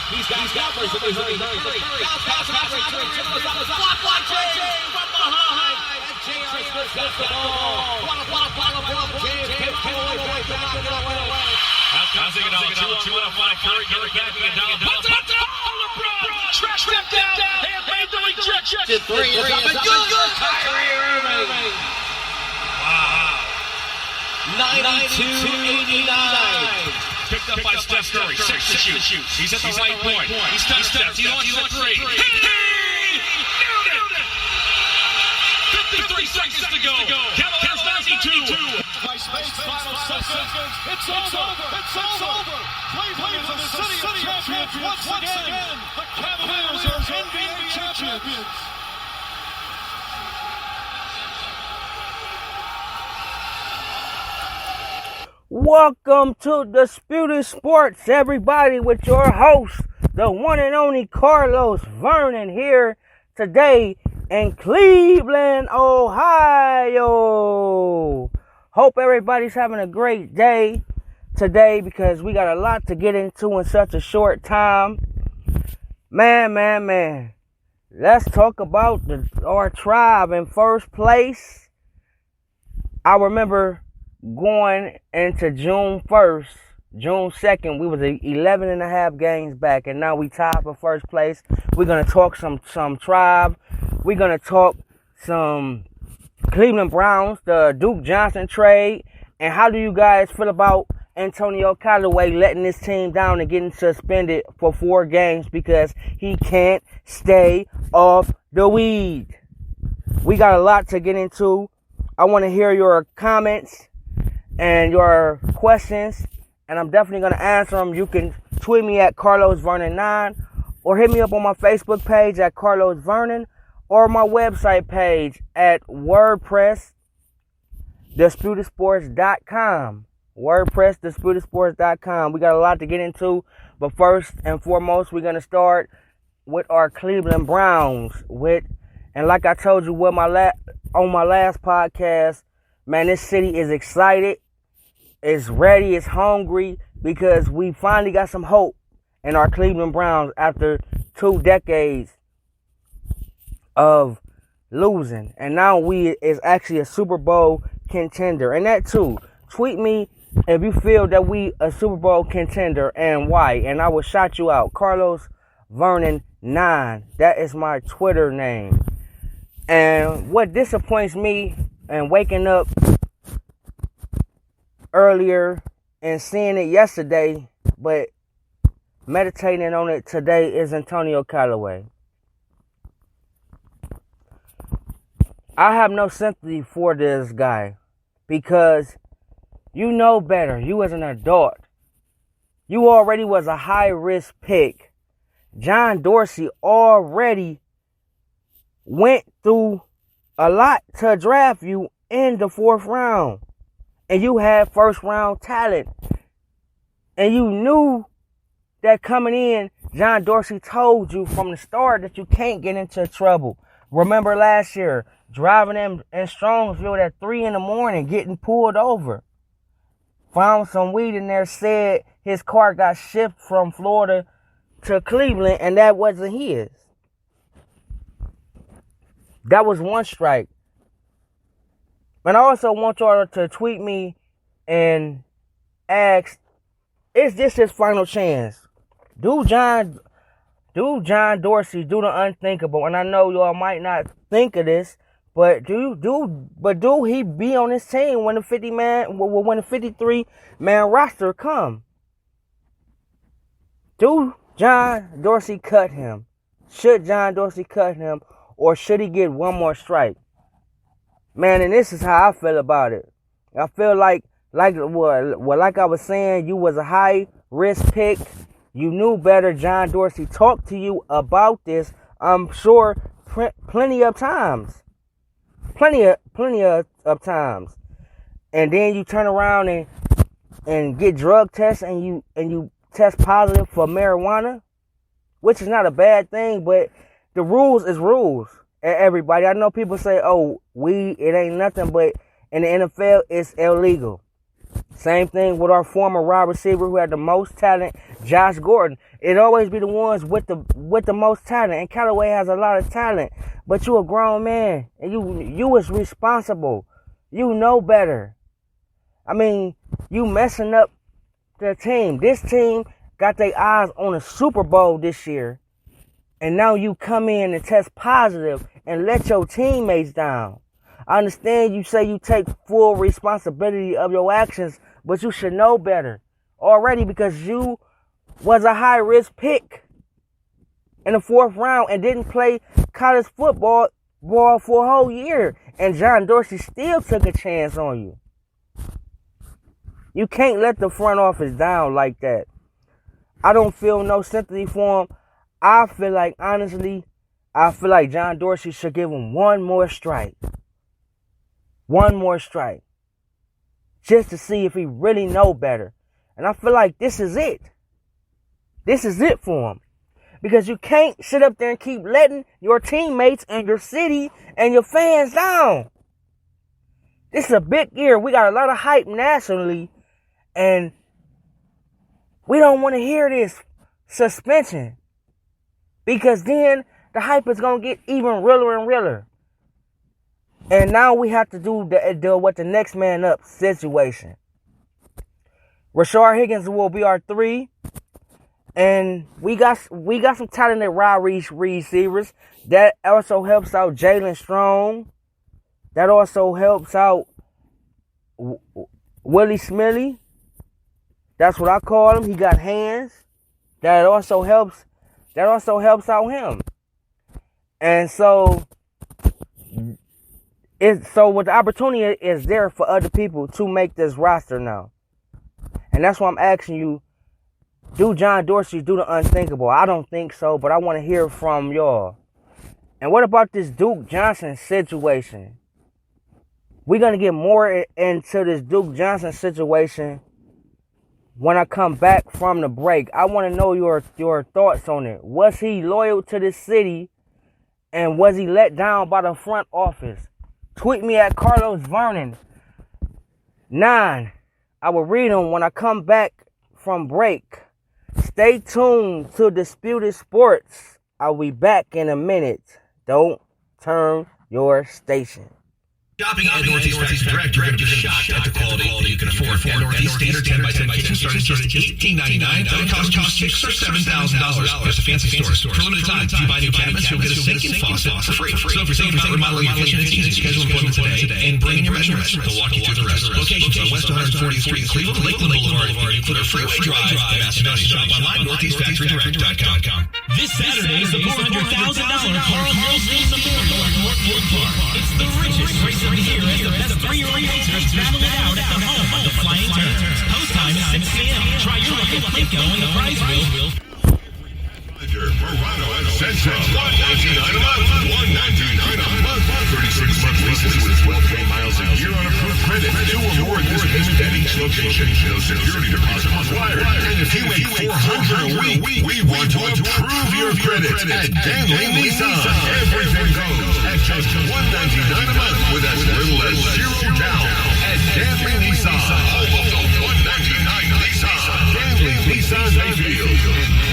He's got numbers. Pass blocked by James from behind. And James has got the ball. What a block by LeBron James. Can't pull away back to the away. How's Iguodala? Two on one. Curry back. Iguodala puts it up. LeBron trashed him down and made the rejection. Three is up and good. Kyrie Irving. Wow. 92-89. Picked up by Steph Curry. 6 to shoot. He's at the right point. He steps. He launches a three. Hey! Nailed it! 53 seconds to go. Cavaliers 92. By space, final seconds. It's over. Cleveland is the city of champions once again. The Cavaliers are NBA champions. Welcome to Disputed Sports, everybody, with your host, the one and only Carlos Vernon, here today in Cleveland, Ohio. Hope everybody's having a great day today because we got a lot to get into in such a short time. Man. Let's talk about our tribe in first place. I remember going into June 2nd, we was 11 and a half games back, and now we tied for first place. We're going to talk some tribe. We're going to talk some Cleveland Browns, the Duke Johnson trade, and how do you guys feel about Antonio Callaway letting this team down and getting suspended for 4 games because he can't stay off the weed? We got a lot to get into. I want to hear your comments and your questions, and I'm definitely going to answer them. You can tweet me at Carlos Vernon 9 or hit me up on my Facebook page at Carlos Vernon or my website page at WordPressDisputedSports.com. WordPressDisputedSports.com. We got a lot to get into, but first and foremost, we're going to start with our Cleveland Browns. And like I told you on my last podcast, man, this city is excited. It's ready, it's hungry, because we finally got some hope in our Cleveland Browns after 2 decades of losing. And now we is actually a Super Bowl contender. And that too, tweet me if you feel that we a Super Bowl contender and why. And I will shout you out. Carlos Vernon 9. That is my Twitter name. And what disappoints me and waking up earlier and seeing it yesterday, but meditating on it today, is Antonio Callaway. I have no sympathy for this guy because you know better. You as an adult, you already was a high-risk pick. John Dorsey already went through a lot to draft you in the 4th round. And you had first-round talent. And you knew that coming in, John Dorsey told you from the start that you can't get into trouble. Remember last year, driving in Strongsville at 3 in the morning, getting pulled over. Found some weed in there, said his car got shipped from Florida to Cleveland, and that wasn't his. That was 1 strike. And I also want y'all to tweet me and ask, is this his final chance? Do John Dorsey do the unthinkable? And I know y'all might not think of this, but do he be on his team when the 53-man roster come? Do John Dorsey cut him? Should John Dorsey cut him, or should he get 1 more strike? Man, and this is how I feel about it. I feel like I was saying, you was a high-risk pick. You knew better. John Dorsey talked to you about this, I'm sure, plenty of times. Plenty of times. And then you turn around and get drug tests and you test positive for marijuana, which is not a bad thing, but the rules is rules. Everybody, I know people say, oh, weed, it ain't nothing, but in the NFL, it's illegal. Same thing with our former wide receiver who had the most talent, Josh Gordon. It always be the ones with the most talent. And Callaway has a lot of talent, but you a grown man and you is responsible. You know better. I mean, you messing up the team. This team got their eyes on a Super Bowl this year, and now you come in and test positive and let your teammates down. I understand you say you take full responsibility of your actions, but you should know better already because you was a high-risk pick in the 4th round and didn't play college football for a whole year. And John Dorsey still took a chance on you. You can't let the front office down like that. I don't feel no sympathy for him. I feel like John Dorsey should give him one more strike. One more strike. Just to see if he really know better. And I feel like this is it. This is it for him. Because you can't sit up there and keep letting your teammates and your city and your fans down. This is a big year. We got a lot of hype nationally. And we don't want to hear this suspension. Because then the hype is going to get even realer and realer. And now we have to deal with the next man up situation. Rashard Higgins will be our 3. And we got some talented wide receivers. That also helps out Jalen Strong. That also helps out Willie Smiley. That's what I call him. He got hands. That also helps out him. And so with the opportunity is there for other people to make this roster now. And that's why I'm asking you, do John Dorsey do the unthinkable? I don't think so, but I want to hear from y'all. And what about this Duke Johnson situation? We're going to get more into this Duke Johnson situation when I come back from the break. I want to know your thoughts on it. Was he loyal to this city? And was he let down by the front office? Tweet me at Carlos Vernon 9. I will read them when I come back from break. Stay tuned to Disputed Sports. I'll be back in a minute. Don't turn your station. Shopping at Northeast Direct, you're going to be shocked at the quality you can afford. At Northeast, standard 10x10 kitchen starting just $18.99. That'll cost you $6,000 or $7,000. Plus a fancy store. For limited time, if you buy new cabinets, you'll get a sink and faucet for free. So if you're thinking about remodeling your kitchen, it's easy. Schedule an appointment today and bring in your measurements. They'll walk you through the rest. Locations on West 140th Street in Cleveland, Lakeland Boulevard, and Clear Freeway Drive in Macedonia. Shop online, NortheastFactoryDirect.com. This Saturday is the $400,000 Carl Harrelson Memorial at Northwood Park. It's the richest race of the year as the best 3-year-old racers battle it out at the home of the Flying Turns. Post time is 6 p.m. Try your luck at Plinko and the prize wheel. Murano and Sentra, $199 a month. $199 a month. 36-month leases with 12K miles a year on approved credit. 2 or more in this payment at each location. No security deposit required. And if you make $400 a week, we want to improve your credit at Ganley Nissan. Everything goes at just $199 a month with as little as $0 down at Ganley Nissan. Home of the $199 Nissan. Ganley Nissan Mayfield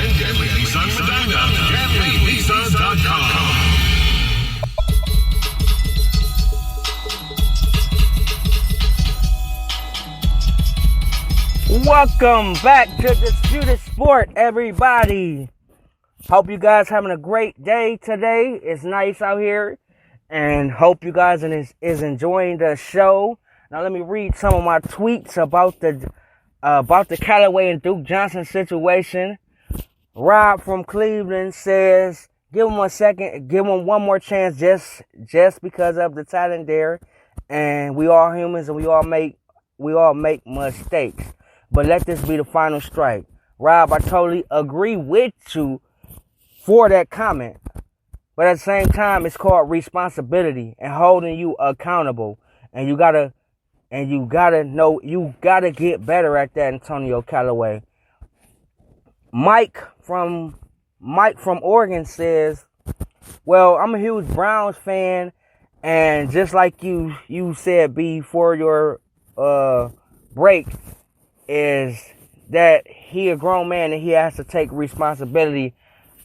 and Ganley Nissan Medina. GanleyNissan.com. Welcome back to Disputed Sport, everybody. Hope you guys having a great day today. It's nice out here, and hope you guys is enjoying the show. Now let me read some of my tweets about the Callaway and Duke Johnson situation. Rob from Cleveland says, give him one more chance just because of the talent there. And we are humans and we all make mistakes. But let this be the final strike. Rob, I totally agree with you for that comment. But at the same time, it's called responsibility and holding you accountable. And you gotta get better at that, Antonio Callaway. Mike from Oregon says, well, I'm a huge Browns fan, and just like you said before your break is that he a grown man and he has to take responsibility.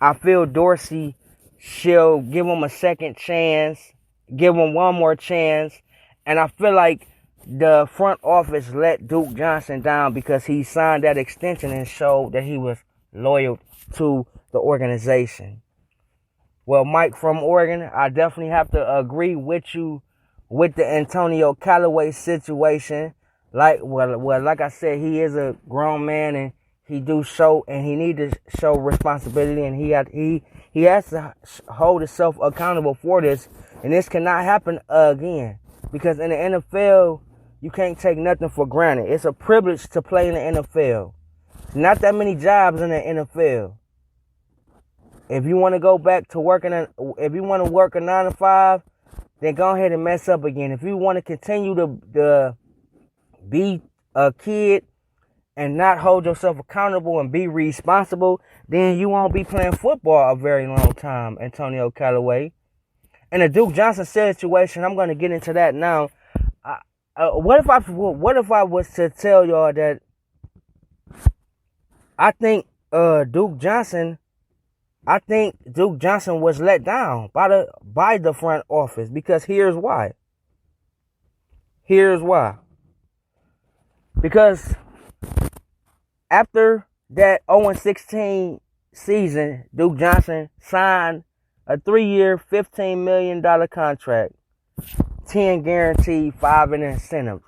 I feel Dorsey should give him a second chance, give him one more chance, and I feel like the front office let Duke Johnson down because he signed that extension and showed that he was loyal to the organization. Well, Mike from Oregon, I definitely have to agree with you with the Antonio Callaway situation. Like I said, he is a grown man and he need to show responsibility, and he has to hold himself accountable for this, and this cannot happen again, because in the NFL, you can't take nothing for granted. It's a privilege to play in the NFL. Not that many jobs in the NFL. If you want to go back to if you want to work a 9 to 5, then go ahead and mess up again. If you want to continue to be a kid and not hold yourself accountable and be responsible, then you won't be playing football a very long time, Antonio Callaway. In the Duke Johnson situation, I'm going to get into that now. What if I was to tell y'all that I think Duke Johnson was let down by the front office, because here's why. Because after that 0-16 season, Duke Johnson signed a 3-year, $15 million contract, 10 guaranteed, 5 in incentives.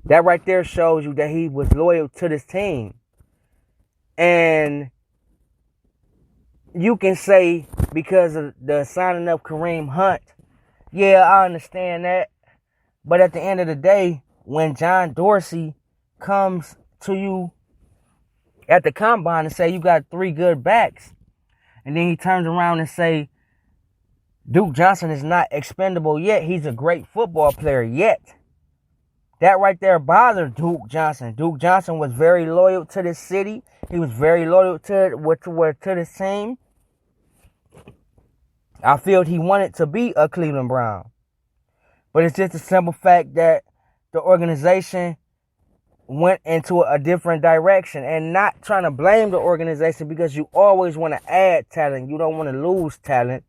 That right there shows you that he was loyal to this team. And you can say because of the signing of Kareem Hunt, yeah, I understand that. But at the end of the day, when John Dorsey comes to you at the combine and say you got 3 good backs, and then he turns around and say Duke Johnson is not expendable yet, he's a great football player yet, that right there bothered Duke Johnson. Duke Johnson was very loyal to this city. He was very loyal to this team. I feel he wanted to be a Cleveland Brown. But it's just a simple fact that the organization went into a different direction, and not trying to blame the organization, because you always want to add talent. You don't want to lose talent.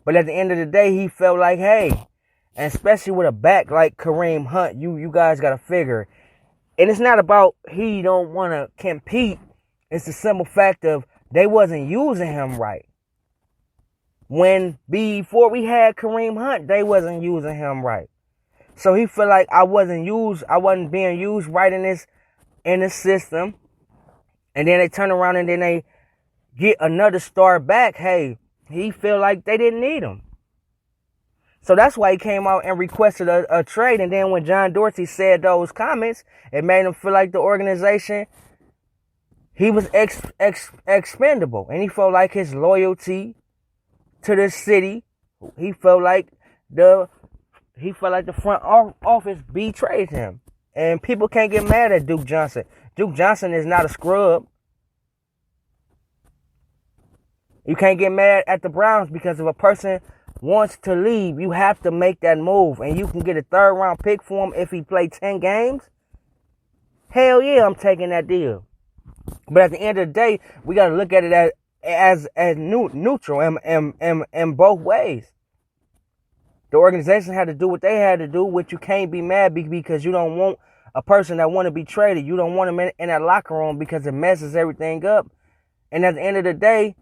But at the end of the day, he felt like, hey, and especially with a back like Kareem Hunt, you guys got to figure. And it's not about he don't want to compete. It's the simple fact of they wasn't using him right. Before we had Kareem Hunt, they wasn't using him right. So he felt like I wasn't being used right in this system. And then they turn around and then they get another star back. Hey, he feel like they didn't need him. So that's why he came out and requested a trade. And then when John Dorsey said those comments, it made him feel like the organization, he was expendable. And he felt like his loyalty to the city, he felt like the front office betrayed him. And people can't get mad at Duke Johnson. Duke Johnson is not a scrub. You can't get mad at the Browns, because if a person wants to leave, you have to make that move. And you can get a 3rd round pick for him if he played 10 games. Hell yeah, I'm taking that deal. But at the end of the day, we got to look at it as neutral in both ways. The organization had to do what they had to do, which you can't be mad because you don't want a person that want to be traded. You don't want him in that locker room because it messes everything up. And at the end of the day,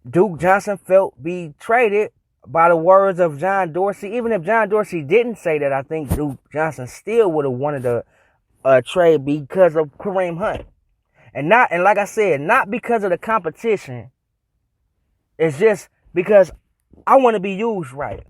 Duke Johnson felt betrayed by the words of John Dorsey. Even if John Dorsey didn't say that, I think Duke Johnson still would have wanted a trade because of Kareem Hunt. And like I said, not because of the competition. It's just because I want to be used right.